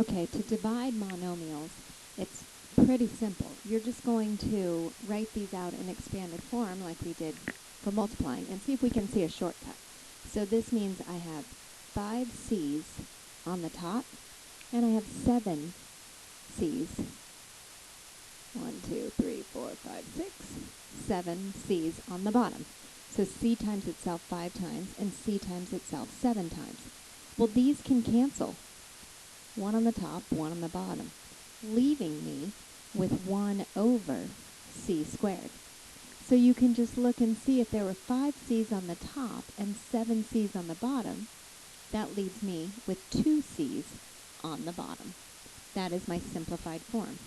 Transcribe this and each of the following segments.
Okay, to divide monomials, it's pretty simple. You're just going to write these out in expanded form like we did for multiplying and see if we can see a shortcut. So this means I have 5 C's on the top and I have 7 C's. 1, 2, 3, 4, 5, 6, 7 C's on the bottom. So C times itself 5 times and C times itself 7 times. Well, these can cancel. 1 on the top, 1 on the bottom, leaving me with 1 over C squared. So you can just look and see if there were 5 C's on the top and 7 C's on the bottom, that leaves me with 2 C's on the bottom. That is my simplified form.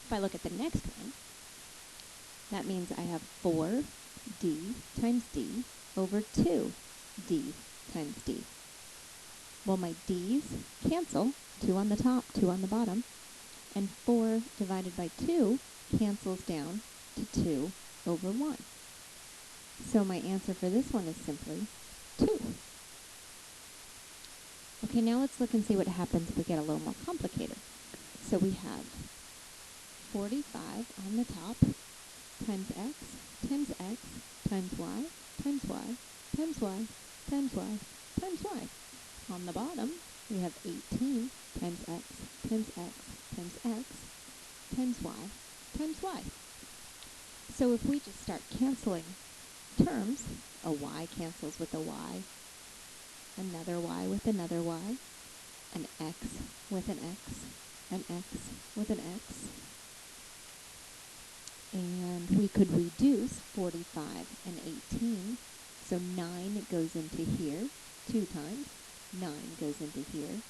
If I look at the next one, that means I have 4D times D over 2D times D. Well, my D's cancel, 2 on the top, 2 on the bottom, and 4 divided by 2 cancels down to 2 over 1. So my answer for this one is simply 2. Okay, now let's look and see what happens if we get a little more complicated. So we have 45 on the top times x times x times y times y times y times y times y. On the bottom, we have 18 times x times x times x times y. So if we just start canceling terms, a y cancels with a y, another y with another y, an x with an x, an x with an x, and we could reduce 45 and 18, so 9 goes into here 2 times, 9 goes into here,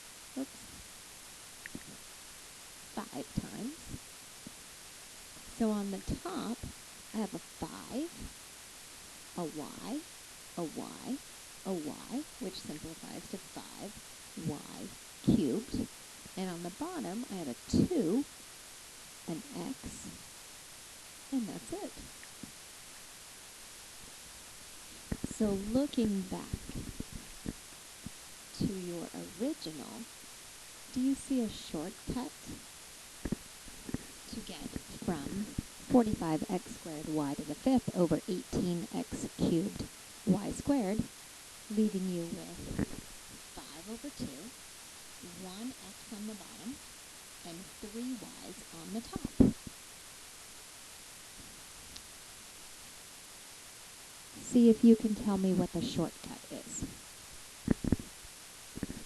5 times. So on the top, I have a 5, a y, a y, a y, which simplifies to 5y cubed. And on the bottom, I have a 2, an x, and that's it. So looking back to your original, do you see a shortcut to get from 45x squared y to the 5th over 18x cubed y squared, leaving you with 5 over 2, 1x on the bottom, and 3 y's on the top? See if you can tell me what the shortcut is.